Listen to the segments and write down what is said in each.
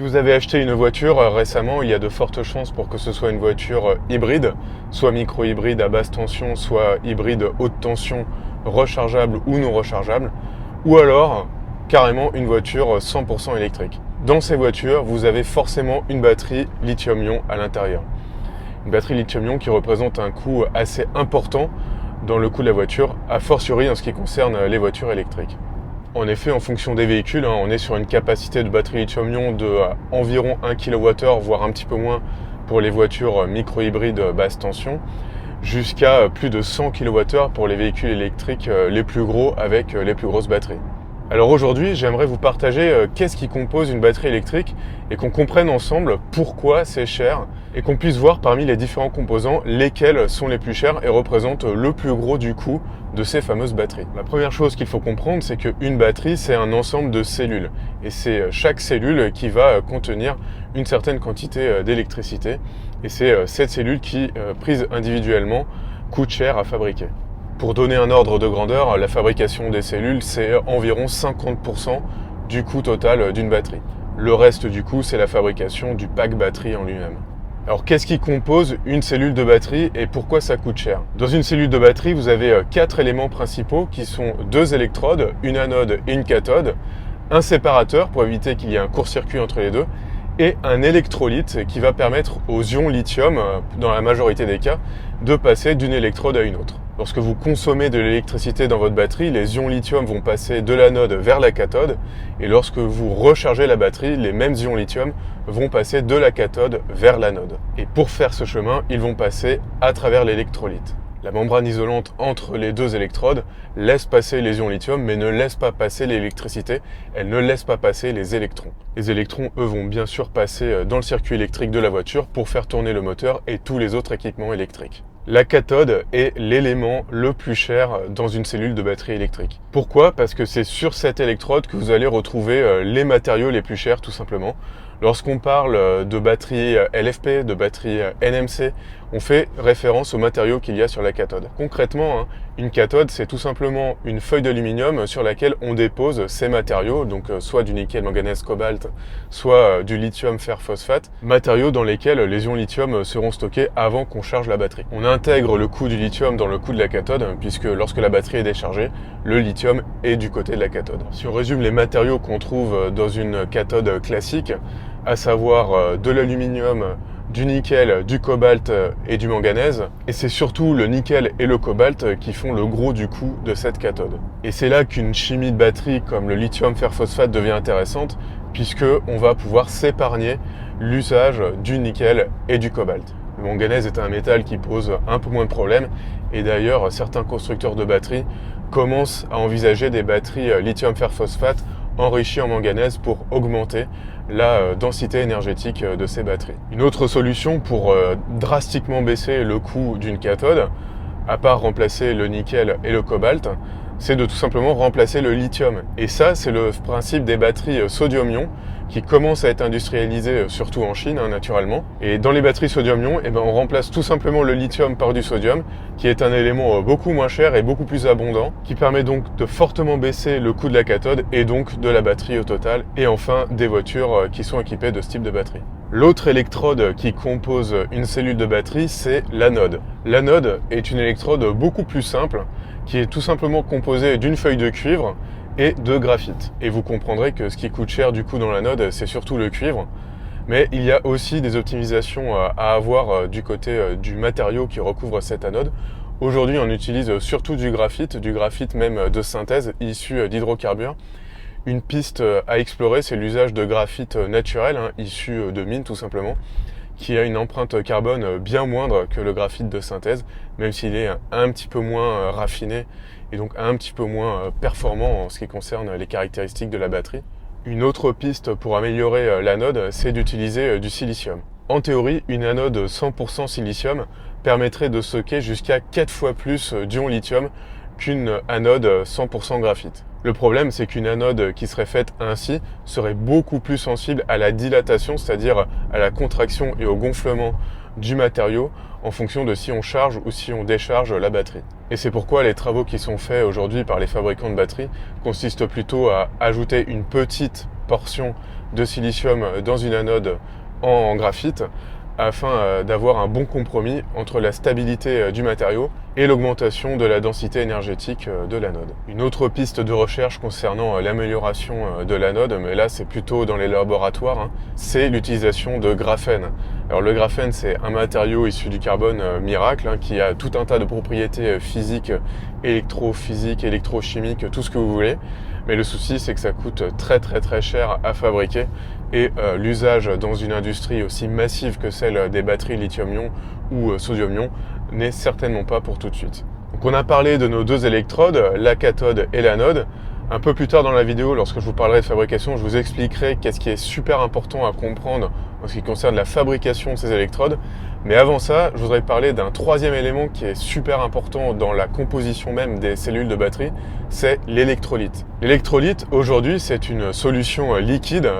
Si vous avez acheté une voiture récemment, il y a de fortes chances pour que ce soit une voiture hybride, soit micro-hybride à basse tension, soit hybride haute tension, rechargeable ou non rechargeable, ou alors carrément une voiture 100% électrique. Dans ces voitures, vous avez forcément une batterie lithium-ion à l'intérieur. Une batterie lithium-ion qui représente un coût assez important dans le coût de la voiture, a fortiori en ce qui concerne les voitures électriques. En effet, en fonction des véhicules, on est sur une capacité de batterie lithium-ion de environ 1 kWh, voire un petit peu moins pour les voitures micro-hybrides basse tension, jusqu'à plus de 100 kWh pour les véhicules électriques les plus gros avec les plus grosses batteries. Alors aujourd'hui, j'aimerais vous partager qu'est-ce qui compose une batterie électrique et qu'on comprenne ensemble pourquoi c'est cher et qu'on puisse voir parmi les différents composants lesquels sont les plus chers et représentent le plus gros du coût de ces fameuses batteries. La première chose qu'il faut comprendre, c'est qu'une batterie, c'est un ensemble de cellules et c'est chaque cellule qui va contenir une certaine quantité d'électricité et c'est cette cellule qui, prise individuellement, coûte cher à fabriquer. Pour donner un ordre de grandeur, la fabrication des cellules, c'est environ 50% du coût total d'une batterie. Le reste du coût, c'est la fabrication du pack batterie en lui-même. Alors qu'est-ce qui compose une cellule de batterie et pourquoi ça coûte cher? Dans une cellule de batterie, vous avez 4 éléments principaux qui sont 2 électrodes, une anode et une cathode, un séparateur pour éviter qu'il y ait un court-circuit entre les deux, et un électrolyte qui va permettre aux ions lithium, dans la majorité des cas, de passer d'une électrode à une autre. Lorsque vous consommez de l'électricité dans votre batterie, les ions lithium vont passer de l'anode vers la cathode, et lorsque vous rechargez la batterie, les mêmes ions lithium vont passer de la cathode vers l'anode. Et pour faire ce chemin, ils vont passer à travers l'électrolyte. La membrane isolante entre les deux électrodes laisse passer les ions lithium, mais ne laisse pas passer l'électricité, elle ne laisse pas passer les électrons. Les électrons, eux, vont bien sûr passer dans le circuit électrique de la voiture pour faire tourner le moteur et tous les autres équipements électriques. La cathode est l'élément le plus cher dans une cellule de batterie électrique. Pourquoi? Parce que c'est sur cette électrode que vous allez retrouver les matériaux les plus chers, tout simplement. Lorsqu'on parle de batterie LFP, de batterie NMC, on fait référence aux matériaux qu'il y a sur la cathode. Concrètement, une cathode, c'est tout simplement une feuille d'aluminium sur laquelle on dépose ces matériaux, donc soit du nickel, manganèse, cobalt, soit du lithium, fer, phosphate, matériaux dans lesquels les ions lithium seront stockés avant qu'on charge la batterie. On intègre le coût du lithium dans le coût de la cathode, puisque lorsque la batterie est déchargée, le lithium est du côté de la cathode. Si on résume les matériaux qu'on trouve dans une cathode classique, à savoir de l'aluminium, du nickel, du cobalt et du manganèse. Et c'est surtout le nickel et le cobalt qui font le gros du coût de cette cathode. Et c'est là qu'une chimie de batterie comme le lithium fer phosphate devient intéressante, puisque on va pouvoir s'épargner l'usage du nickel et du cobalt. Le manganèse est un métal qui pose un peu moins de problèmes, et d'ailleurs certains constructeurs de batteries commencent à envisager des batteries lithium fer phosphate enrichies en manganèse pour augmenter la densité énergétique de ces batteries. Une autre solution pour drastiquement baisser le coût d'une cathode, à part remplacer le nickel et le cobalt, c'est de tout simplement remplacer le lithium. Et ça, c'est le principe des batteries sodium-ion qui commencent à être industrialisées surtout en Chine, naturellement. Et dans les batteries sodium-ion, on remplace tout simplement le lithium par du sodium, qui est un élément beaucoup moins cher et beaucoup plus abondant, qui permet donc de fortement baisser le coût de la cathode et donc de la batterie au total, et enfin des voitures qui sont équipées de ce type de batterie. L'autre électrode qui compose une cellule de batterie, c'est l'anode. L'anode est une électrode beaucoup plus simple, qui est tout simplement composée d'une feuille de cuivre et de graphite. Et vous comprendrez que ce qui coûte cher du coup dans l'anode, c'est surtout le cuivre. Mais il y a aussi des optimisations à avoir du côté du matériau qui recouvre cette anode. Aujourd'hui, on utilise surtout du graphite même de synthèse issu d'hydrocarbures. Une piste à explorer, c'est l'usage de graphite naturel, issu de mines tout simplement, qui a une empreinte carbone bien moindre que le graphite de synthèse, même s'il est un petit peu moins raffiné et donc un petit peu moins performant en ce qui concerne les caractéristiques de la batterie. Une autre piste pour améliorer l'anode, c'est d'utiliser du silicium. En théorie, une anode 100% silicium permettrait de stocker jusqu'à 4 fois plus d'ions lithium qu'une anode 100% graphite. Le problème, c'est qu'une anode qui serait faite ainsi serait beaucoup plus sensible à la dilatation, c'est-à-dire à la contraction et au gonflement du matériau en fonction de si on charge ou si on décharge la batterie. Et c'est pourquoi les travaux qui sont faits aujourd'hui par les fabricants de batteries consistent plutôt à ajouter une petite portion de silicium dans une anode en graphite afin d'avoir un bon compromis entre la stabilité du matériau et l'augmentation de la densité énergétique de l'anode. Une autre piste de recherche concernant l'amélioration de l'anode, mais là c'est plutôt dans les laboratoires, c'est l'utilisation de graphène. Alors le graphène, c'est un matériau issu du carbone miracle qui a tout un tas de propriétés physiques, électrophysiques, électrochimiques, tout ce que vous voulez. Mais le souci, c'est que ça coûte très cher à fabriquer et l'usage dans une industrie aussi massive que celle des batteries lithium-ion ou sodium-ion n'est certainement pas pour tout de suite. Donc on a parlé de nos deux électrodes, la cathode et l'anode. Un peu plus tard dans la vidéo, lorsque je vous parlerai de fabrication, je vous expliquerai qu'est-ce qui est super important à comprendre en ce qui concerne la fabrication de ces électrodes. Mais avant ça, je voudrais parler d'un troisième élément qui est super important dans la composition même des cellules de batterie, c'est l'électrolyte. L'électrolyte, aujourd'hui, c'est une solution liquide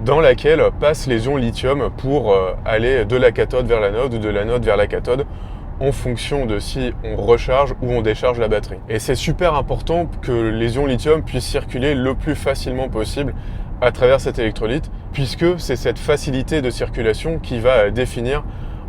dans laquelle passent les ions lithium pour aller de la cathode vers l'anode ou de l'anode vers la cathode en fonction de si on recharge ou on décharge la batterie. Et c'est super important que les ions lithium puissent circuler le plus facilement possible à travers cet électrolyte, puisque c'est cette facilité de circulation qui va définir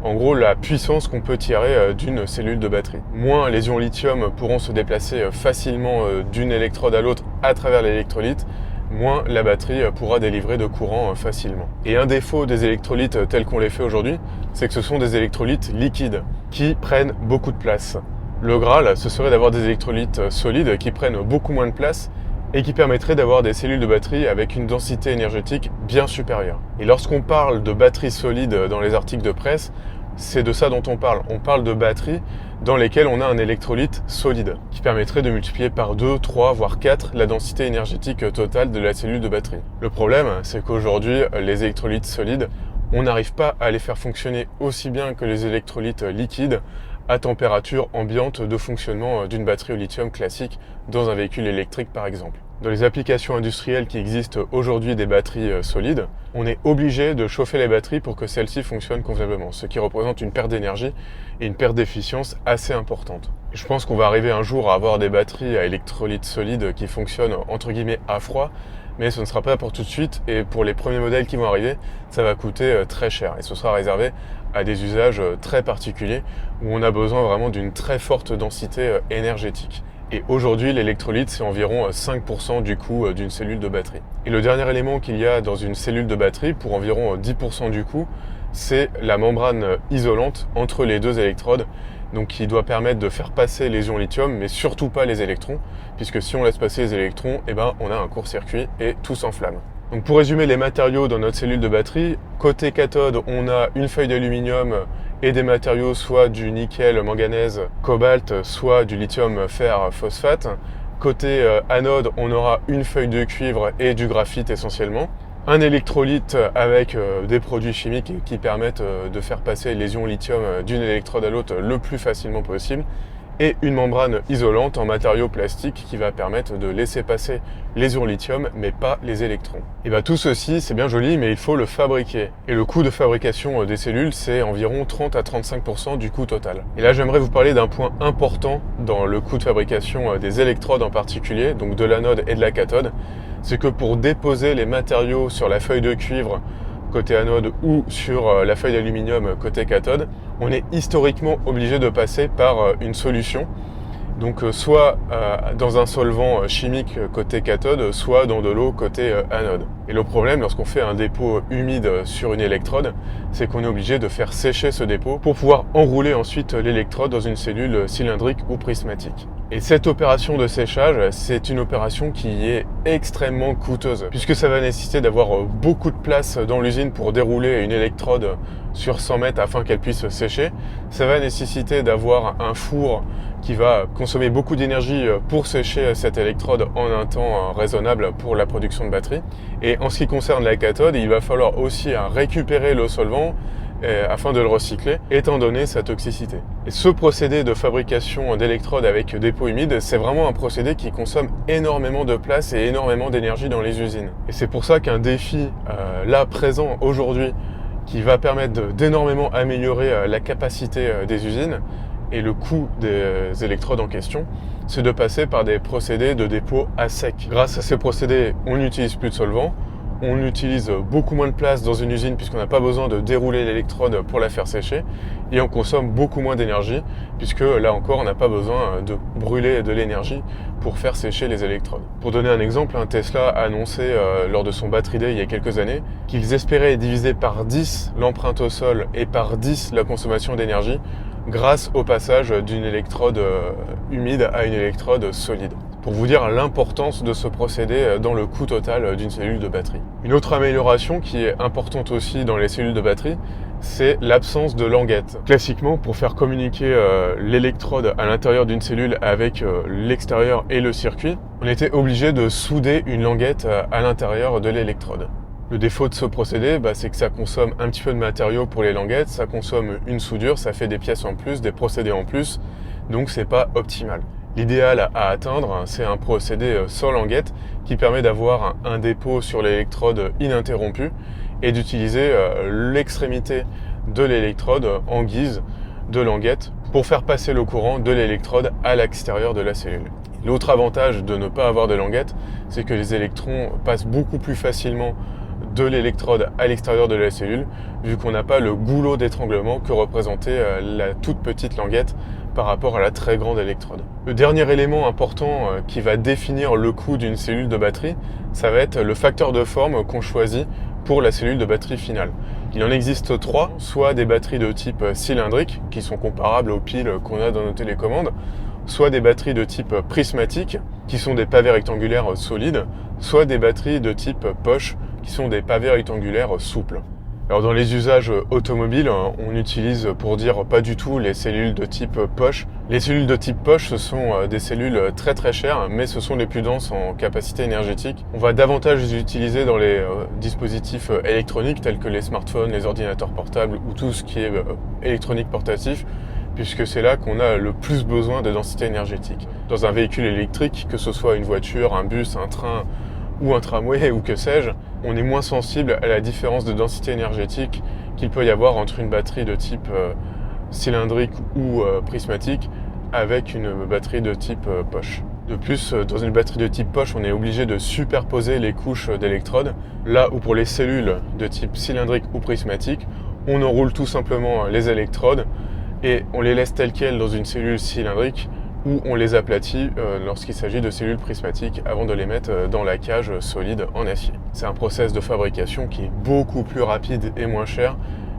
en gros la puissance qu'on peut tirer d'une cellule de batterie. Moins les ions lithium pourront se déplacer facilement d'une électrode à l'autre à travers l'électrolyte, moins la batterie pourra délivrer de courant facilement. Et un défaut des électrolytes tels qu'on les fait aujourd'hui, c'est que ce sont des électrolytes liquides qui prennent beaucoup de place. Le Graal, ce serait d'avoir des électrolytes solides qui prennent beaucoup moins de place et qui permettraient d'avoir des cellules de batterie avec une densité énergétique bien supérieure. Et lorsqu'on parle de batteries solides dans les articles de presse, c'est de ça dont on parle. On parle de batteries dans lesquelles on a un électrolyte solide qui permettrait de multiplier par 2, 3, voire 4 la densité énergétique totale de la cellule de batterie. Le problème, c'est qu'aujourd'hui, les électrolytes solides, on n'arrive pas à les faire fonctionner aussi bien que les électrolytes liquides à température ambiante de fonctionnement d'une batterie au lithium classique dans un véhicule électrique par exemple. Dans les applications industrielles qui existent aujourd'hui des batteries solides, on est obligé de chauffer les batteries pour que celles-ci fonctionnent convenablement, ce qui représente une perte d'énergie et une perte d'efficience assez importante. Et je pense qu'on va arriver un jour à avoir des batteries à électrolytes solides qui fonctionnent entre guillemets à froid, mais ce ne sera pas pour tout de suite et pour les premiers modèles qui vont arriver, ça va coûter très cher et ce sera réservé à des usages très particuliers où on a besoin vraiment d'une très forte densité énergétique. Et aujourd'hui, l'électrolyte, c'est environ 5% du coût d'une cellule de batterie. Et le dernier élément qu'il y a dans une cellule de batterie, pour environ 10% du coût, c'est la membrane isolante entre les deux électrodes, donc qui doit permettre de faire passer les ions lithium, mais surtout pas les électrons, puisque si on laisse passer les électrons, on a un court-circuit et tout s'enflamme. Donc pour résumer les matériaux dans notre cellule de batterie, côté cathode, on a une feuille d'aluminium et des matériaux soit du nickel, manganèse, cobalt, soit du lithium, fer, phosphate. Côté anode, on aura une feuille de cuivre et du graphite essentiellement. Un électrolyte avec des produits chimiques qui permettent de faire passer les ions lithium d'une électrode à l'autre le plus facilement possible. Et une membrane isolante en matériau plastique qui va permettre de laisser passer les ions lithium mais pas les électrons. Et tout ceci c'est bien joli mais il faut le fabriquer. Et le coût de fabrication des cellules c'est environ 30 à 35% du coût total. Et là j'aimerais vous parler d'un point important dans le coût de fabrication des électrodes en particulier, donc de l'anode et de la cathode, c'est que pour déposer les matériaux sur la feuille de cuivre côté anode ou sur la feuille d'aluminium côté cathode, on est historiquement obligé de passer par une solution, donc soit dans un solvant chimique côté cathode, soit dans de l'eau côté anode. Et le problème lorsqu'on fait un dépôt humide sur une électrode, c'est qu'on est obligé de faire sécher ce dépôt pour pouvoir enrouler ensuite l'électrode dans une cellule cylindrique ou prismatique. Et cette opération de séchage, c'est une opération qui est extrêmement coûteuse, puisque ça va nécessiter d'avoir beaucoup de place dans l'usine pour dérouler une électrode sur 100 mètres afin qu'elle puisse sécher. Ça va nécessiter d'avoir un four qui va consommer beaucoup d'énergie pour sécher cette électrode en un temps raisonnable pour la production de batterie. Et en ce qui concerne la cathode, il va falloir aussi récupérer le solvant afin de le recycler, étant donné sa toxicité. Et ce procédé de fabrication d'électrodes avec dépôt humide, c'est vraiment un procédé qui consomme énormément de place et énormément d'énergie dans les usines. Et c'est pour ça qu'un défi là présent aujourd'hui qui va permettre d'énormément améliorer la capacité des usines et le coût des électrodes en question, c'est de passer par des procédés de dépôt à sec. Grâce à ces procédés, on n'utilise plus de solvant, on utilise beaucoup moins de place dans une usine puisqu'on n'a pas besoin de dérouler l'électrode pour la faire sécher, et on consomme beaucoup moins d'énergie puisque là encore on n'a pas besoin de brûler de l'énergie pour faire sécher les électrodes. Pour donner un exemple, Tesla a annoncé lors de son Battery Day il y a quelques années qu'ils espéraient diviser par 10 l'empreinte au sol et par 10 la consommation d'énergie grâce au passage d'une électrode humide à une électrode solide. Pour vous dire l'importance de ce procédé dans le coût total d'une cellule de batterie. Une autre amélioration qui est importante aussi dans les cellules de batterie, c'est l'absence de languettes. Classiquement, pour faire communiquer l'électrode à l'intérieur d'une cellule avec l'extérieur et le circuit, on était obligé de souder une languette à l'intérieur de l'électrode. Le défaut de ce procédé, c'est que ça consomme un petit peu de matériaux pour les languettes, ça consomme une soudure, ça fait des pièces en plus, des procédés en plus, donc c'est pas optimal. L'idéal à atteindre, c'est un procédé sans languette qui permet d'avoir un dépôt sur l'électrode ininterrompu et d'utiliser l'extrémité de l'électrode en guise de languette pour faire passer le courant de l'électrode à l'extérieur de la cellule. L'autre avantage de ne pas avoir de languette, c'est que les électrons passent beaucoup plus facilement de l'électrode à l'extérieur de la cellule, vu qu'on n'a pas le goulot d'étranglement que représentait la toute petite languette par rapport à la très grande électrode. Le dernier élément important qui va définir le coût d'une cellule de batterie, ça va être le facteur de forme qu'on choisit pour la cellule de batterie finale. Il en existe 3, soit des batteries de type cylindrique, qui sont comparables aux piles qu'on a dans nos télécommandes, soit des batteries de type prismatique, qui sont des pavés rectangulaires solides, soit des batteries de type poche, qui sont des pavés rectangulaires souples. Alors dans les usages automobiles, on utilise pour dire pas du tout les cellules de type poche. Les cellules de type poche, ce sont des cellules très très chères, mais ce sont les plus denses en capacité énergétique. On va davantage les utiliser dans les dispositifs électroniques tels que les smartphones, les ordinateurs portables ou tout ce qui est électronique portatif, puisque c'est là qu'on a le plus besoin de densité énergétique. Dans un véhicule électrique, que ce soit une voiture, un bus, un train ou un tramway ou que sais-je, on est moins sensible à la différence de densité énergétique qu'il peut y avoir entre une batterie de type cylindrique ou prismatique avec une batterie de type poche. De plus, dans une batterie de type poche, on est obligé de superposer les couches d'électrodes, là où pour les cellules de type cylindrique ou prismatique, on enroule tout simplement les électrodes et on les laisse telles quelles dans une cellule cylindrique ou on les aplatit lorsqu'il s'agit de cellules prismatiques avant de les mettre dans la cage solide en acier. C'est un process de fabrication qui est beaucoup plus rapide et moins cher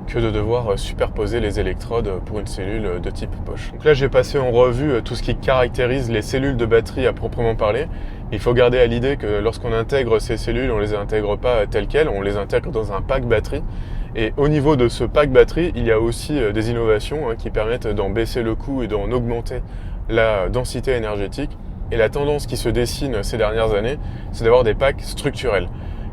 que de devoir superposer les électrodes pour une cellule de type poche. Donc là, j'ai passé en revue tout ce qui caractérise les cellules de batterie à proprement parler. Il faut garder à l'idée que lorsqu'on intègre ces cellules, on ne les intègre pas telles quelles, on les intègre dans un pack batterie. Et au niveau de ce pack batterie, il y a aussi des innovations qui permettent d'en baisser le coût et d'en augmenter la densité énergétique. Et la tendance qui se dessine ces dernières années, c'est d'avoir des packs structurels.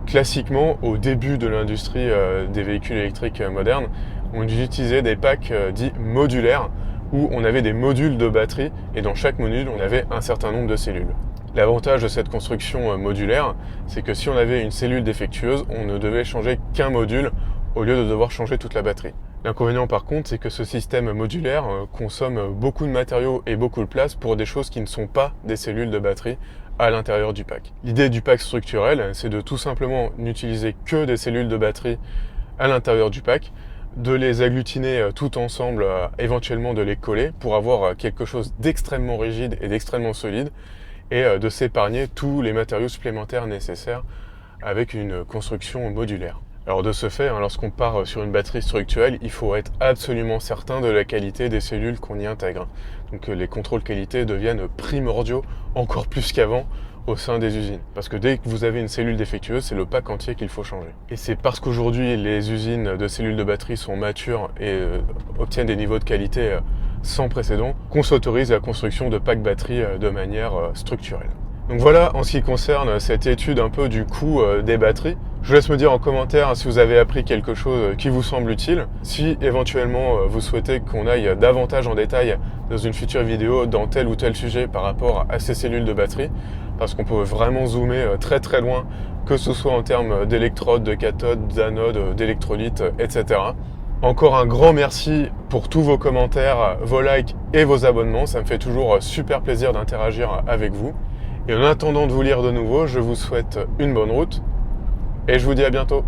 Classiquement, au début de l'industrie des véhicules électriques modernes, on utilisait des packs dits modulaires, où on avait des modules de batterie, et dans chaque module, on avait un certain nombre de cellules. L'avantage de cette construction modulaire, c'est que si on avait une cellule défectueuse, on ne devait changer qu'un module, au lieu de devoir changer toute la batterie. L'inconvénient par contre, c'est que ce système modulaire consomme beaucoup de matériaux et beaucoup de place pour des choses qui ne sont pas des cellules de batterie à l'intérieur du pack. L'idée du pack structurel, c'est de tout simplement n'utiliser que des cellules de batterie à l'intérieur du pack, de les agglutiner tout ensemble, éventuellement de les coller pour avoir quelque chose d'extrêmement rigide et d'extrêmement solide, et de s'épargner tous les matériaux supplémentaires nécessaires avec une construction modulaire. Alors de ce fait, lorsqu'on part sur une batterie structurelle, il faut être absolument certain de la qualité des cellules qu'on y intègre. Donc les contrôles qualité deviennent primordiaux, encore plus qu'avant, au sein des usines. Parce que dès que vous avez une cellule défectueuse, c'est le pack entier qu'il faut changer. Et c'est parce qu'aujourd'hui, les usines de cellules de batterie sont matures et obtiennent des niveaux de qualité sans précédent, qu'on s'autorise la construction de packs batterie de manière structurelle. Donc voilà en ce qui concerne cette étude un peu du coût des batteries. Je vous laisse me dire en commentaire si vous avez appris quelque chose qui vous semble utile. Si éventuellement vous souhaitez qu'on aille davantage en détail dans une future vidéo dans tel ou tel sujet par rapport à ces cellules de batterie, parce qu'on peut vraiment zoomer très très loin, que ce soit en termes d'électrodes, de cathodes, d'anodes, d'électrolytes, etc. Encore un grand merci pour tous vos commentaires, vos likes et vos abonnements. Ça me fait toujours super plaisir d'interagir avec vous. Et en attendant de vous lire de nouveau, je vous souhaite une bonne route Et je vous dis à bientôt.